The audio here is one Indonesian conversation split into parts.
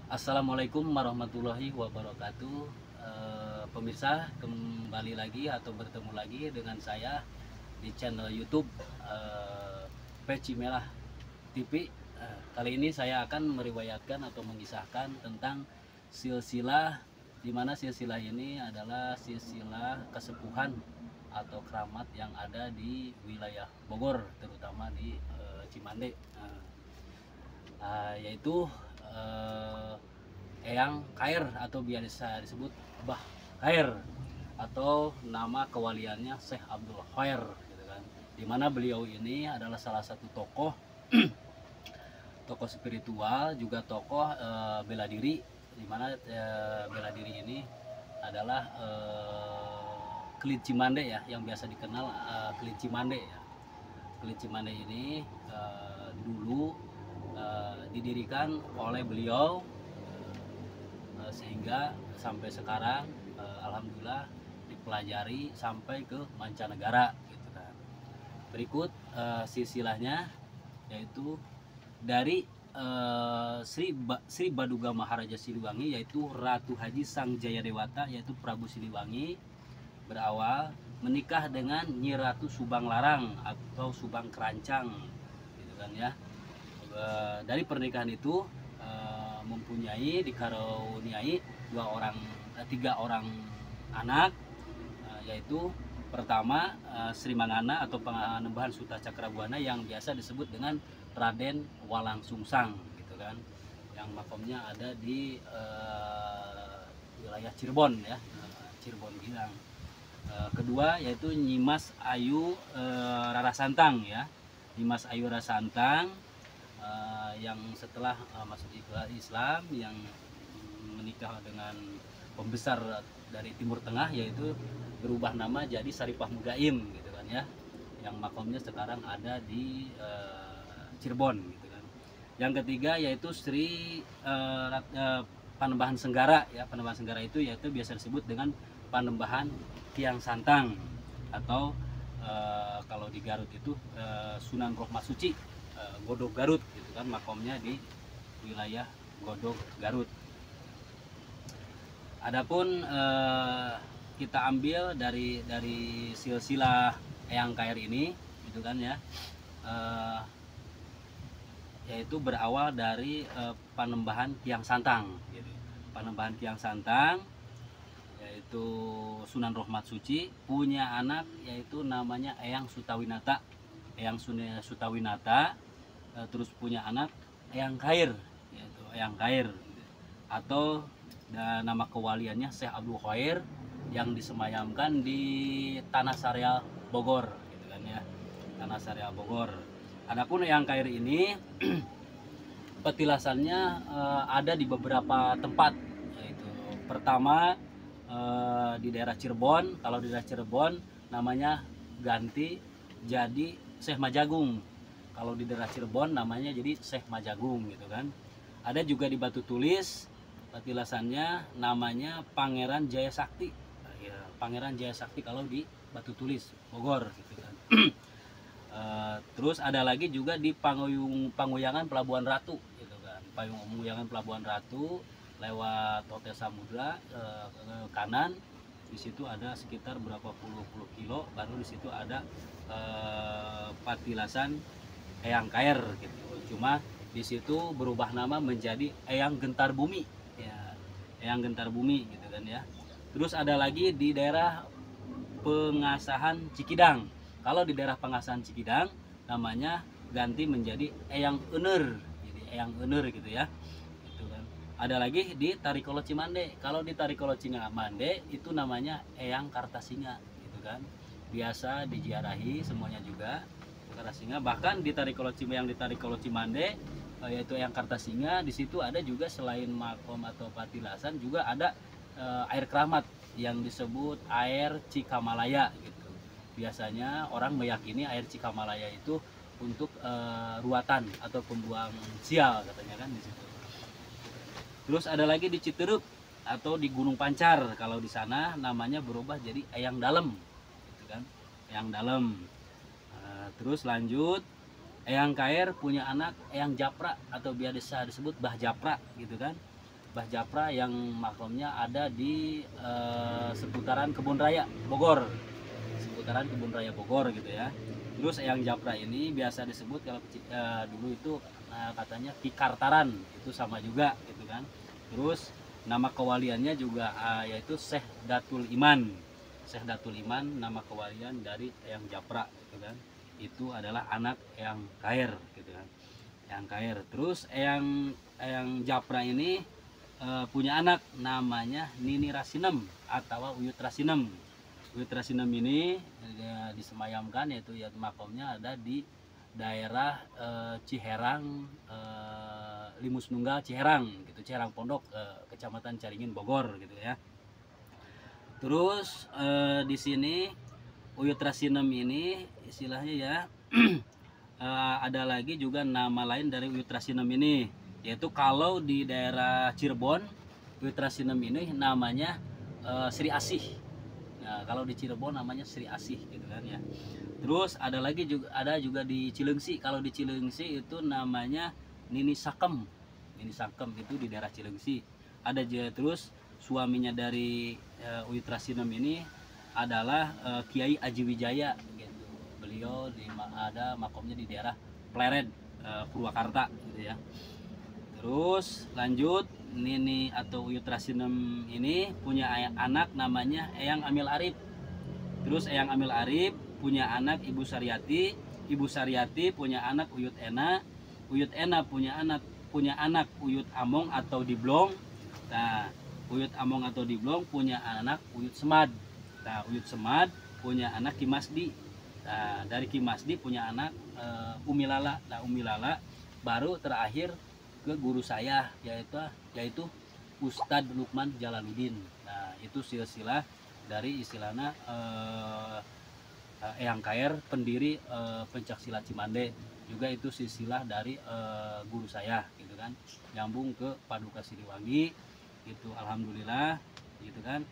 Assalamualaikum warahmatullahi wabarakatuh. Pemirsa, kembali lagi atau bertemu lagi dengan saya di channel YouTube Peci Merah TV. Kali ini saya akan meriwayatkan atau mengisahkan tentang silsilah, di mana silsilah ini adalah silsilah kesepuhan atau keramat yang ada di wilayah Bogor, terutama di Cimande. Yaitu eh, Eyang Khair atau biasa disebut Bah Khair, atau nama kewaliannya Syekh Abdul Khair gitu kan. Dimana beliau ini adalah salah satu tokoh tokoh spiritual, juga tokoh bela diri, dimana bela diri ini adalah Kelinci Mande ya, yang biasa dikenal Kelinci Mande ya. Kelinci Mande ini dulu didirikan oleh beliau, sehingga sampai sekarang alhamdulillah dipelajari sampai ke mancanegara gitu kan. Berikut silsilahnya, yaitu dari Sri Baduga Maharaja Siliwangi, yaitu Ratu Haji Sang Jaya Dewata, yaitu Prabu Siliwangi, berawal menikah dengan Nyi Ratu Subang Larang atau Subang Kerancang gitu kan ya. Dari pernikahan itu dikaruniai tiga orang anak, yaitu pertama Sri Mangana atau Panembahan Suta Cakrabuana, yang biasa disebut dengan Raden Walang Sungsang gitu kan, yang makamnya ada di wilayah Cirebon ya, Cirebon Gilang. Kedua yaitu Nyimas Ayu Rara Santang ya, Nyimas Ayu Rara Santang yang setelah masuk Islam, yang menikah dengan pembesar dari Timur Tengah, yaitu berubah nama jadi Saripah Mugaim gitu kan ya, yang makamnya sekarang ada di Cirebon gitu kan. Yang ketiga yaitu Sri Panembahan Senggara ya. Panembahan Senggara itu yaitu biasa disebut dengan Panembahan Tiang Santang, atau kalau di Garut itu Sunan Rohmat Suci Godog Garut gitu kan, makomnya di wilayah Godog Garut. Adapun kita ambil dari silsilah Eyang Khair ini gitu kan ya, yaitu berawal dari Panembahan Tiang Santang gitu. Panembahan Tiang Santang yaitu Sunan Rohmat Suci punya anak, yaitu namanya Eyang Sutawinata. Eyang Sutawinata terus punya anak Eyang Khair, yaitu Eyang Khair, atau nama kewaliannya Syekh Abdul Khair, yang disemayamkan di Tanah Sareal Bogor gitu kan ya, Tanah Sareal Bogor. Adapun Eyang Khair ini petilasannya ada di beberapa tempat, yaitu pertama di daerah Cirebon. Kalau di daerah Cirebon namanya ganti jadi Syekh Majagung. Kalau di daerah Cirebon namanya jadi Syekh Majagung gitu kan. Ada juga di Batu Tulis, petilasannya namanya Pangeran Jaya Sakti. Pangeran Jaya Sakti kalau di Batu Tulis Bogor gitu kan. Terus ada lagi juga di Panguyangan Pelabuhan Ratu gitu kan. Panguyangan Pelabuhan Ratu lewat Hotel Samudra ke kanan, di situ ada sekitar berapa puluh kilo, baru di situ ada patilasan Eyang Khair gitu. Cuma di situ berubah nama menjadi Eyang Gentar Bumi ya, Eyang Gentar Bumi gitu kan ya. Terus ada lagi di daerah Pengasahan Cikidang. Kalau di daerah Pengasahan Cikidang namanya ganti menjadi Eyang Euner, jadi Eyang Euner gitu ya. Gitu kan. Ada lagi di Tarikolo Cimande. Kalau di Tarikolo Cimande itu namanya Eyang Kartasinga gitu kan. Biasa diziarahi semuanya juga Kartasinga. Bahkan di Tarikolo Cimande yaitu Eyang Kartasinga, di situ ada juga selain makom atau patilasan juga ada air keramat yang disebut air Cikamalaya gitu. Biasanya orang meyakini air Cikamalaya itu untuk ruatan atau pembuang sial katanya kan di situ. Terus ada lagi di Citerep atau di Gunung Pancar. Kalau di sana namanya berubah jadi Eyang Dalem gitu kan, Eyang Dalem. Terus lanjut Eyang Khair punya anak Eyang Japra atau biasa disebut Bah Japra gitu kan. Mbah Japra yang makamnya ada di seputaran Kebun Raya Bogor, seputaran Kebun Raya Bogor gitu ya. Terus Eyang Japra ini biasa disebut kalau dulu itu katanya Ki Kartaran, itu sama juga gitu kan. Terus nama kewaliannya juga yaitu Syekh Datul Iman. Syekh Datul Iman nama kewalian dari Eyang Japra gitu kan. Itu adalah anak Eyang Kair gitu kan. Eyang Kair. Terus Eyang Japra ini punya anak namanya Nini Rasinem atau Uyut Rasinem. Uyut Rasinem ini disemayamkan yaitu makamnya ada di daerah Ciherang, Limus Nunggal Ciherang gitu, Ciherang Pondok, Kecamatan Caringin Bogor gitu ya. Terus di sini Uyut Rasinem ini istilahnya ya ada lagi juga nama lain dari Uyut Rasinem ini, yaitu kalau di daerah Cirebon Uyut Rasinem ini namanya Sri Asih. Nah, kalau di Cirebon namanya Sri Asih gitu kan ya. Terus ada lagi juga di Cilengsi. Kalau di Cilengsi itu namanya Nini Sakem. Nini Sakem itu di daerah Cilengsi. Ada juga terus suaminya dari Uyut Rasinem ini adalah Kiai Aji Wijaya gitu. Beliau ada makomnya di daerah Pleret, Purwakarta gitu ya. Terus lanjut, Nini atau Uyut Rasinem ini punya anak namanya Eyang Amil Arif. Terus Eyang Amil Arif punya anak Ibu Saryati. Ibu Saryati punya anak Uyut Ena. Uyut Ena punya anak Uyut Among atau Diblong. Nah, Uyut Among atau Diblong punya anak Uyut Semad. Nah, Uyut Semad punya anak Kimasdi. Nah, dari Kimasdi punya anak Umilala. Nah, Umilala baru terakhir ke guru saya yaitu Ustadz Lukman Jalaluddin. Nah, itu silsilah dari istilahnya Eyang Kair, pendiri pencak silat Cimande. Juga itu silsilah dari guru saya gitu kan, nyambung ke Paduka Siliwangi gitu. Alhamdulillah gitu kan.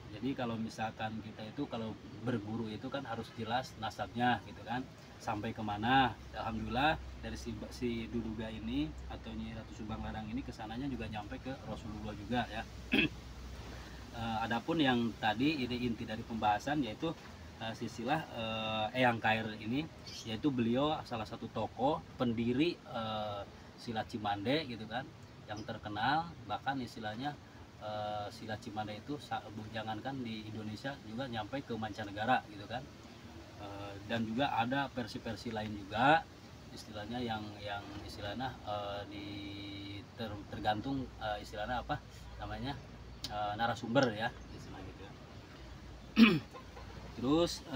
Jadi kalau misalkan kita itu kalau berguru itu kan harus jelas nasabnya gitu kan, sampai kemana. Alhamdulillah dari si Duduga ini atau Nyi Ratu Subang Larang ini kesananya juga nyampe ke Rasulullah juga ya. Adapun yang tadi ini inti dari pembahasan yaitu silsilah Eyang Kair ini, yaitu beliau salah satu tokoh pendiri silat Cimande gitu kan, yang terkenal. Bahkan istilahnya silat Cimande itu jangankan di Indonesia juga nyampe ke mancanegara gitu kan. Dan juga ada versi-versi lain juga istilahnya yang istilahnya tergantung istilahnya apa namanya narasumber ya istilah gitu. Terus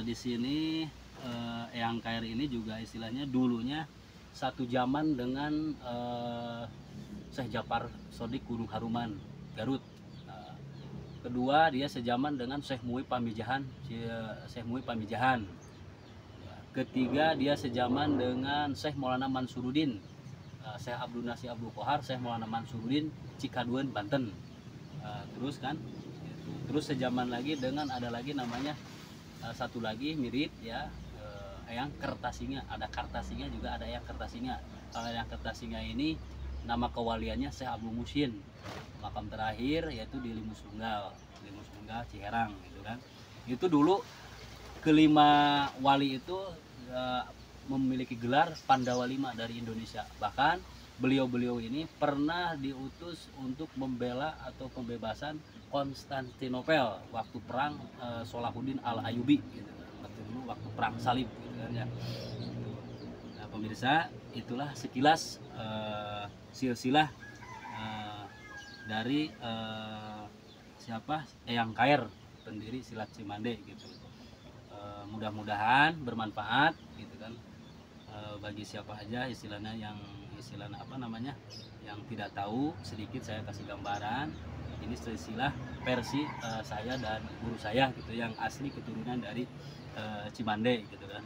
di sini Eyang Kair ini juga istilahnya dulunya satu zaman dengan Syekh Jafar Sodik Gunung Haruman Garut. Kedua dia sejaman dengan Syekh Mu'i Pamijahan. Ketiga dia sejaman dengan Syekh Maulana Mansuruddin, Syekh Abdul Nasir Abdul Kohar, Syekh Maulana Mansuruddin Cikaduen Banten. Terus kan terus sejaman lagi dengan ada lagi namanya satu lagi mirip ya Eyang Kertasinga. Ada Kartasinga juga ada Eyang Kertasinga. Kalau Eyang Kertasinga ini nama kewaliannya Syekh Abdul Musin. Makam terakhir yaitu di Limus Nunggal Ciherang gitu kan. Itu dulu kelima wali itu memiliki gelar Pandawa Lima dari Indonesia. Bahkan beliau-beliau ini pernah diutus untuk membela atau pembebasan Konstantinopel waktu perang Salahuddin Al-Ayyubi gitu. Waktu perang salib gitu kan ya. Nah, pemirsa, itulah sekilas silsilah dari siapa Eyang Kair, pendiri silat Cimande gitu. Mudah-mudahan bermanfaat gitu kan bagi siapa aja istilahnya yang apa namanya yang tidak tahu. Sedikit saya kasih gambaran. Ini silsilah versi saya dan guru saya gitu yang asli keturunan dari Cimande gitu kan.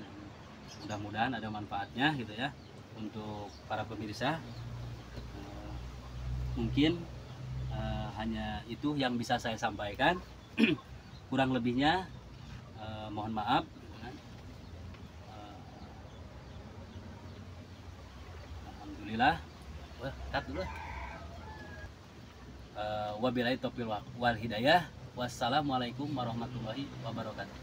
Mudah-mudahan ada manfaatnya gitu ya untuk para pemirsa. Mungkin hanya itu yang bisa saya sampaikan. Kurang lebihnya mohon maaf. Alhamdulillah. Wah, cut dulu. Wabillahi taufiq wal hidayah. Wassalamualaikum warahmatullahi wabarakatuh.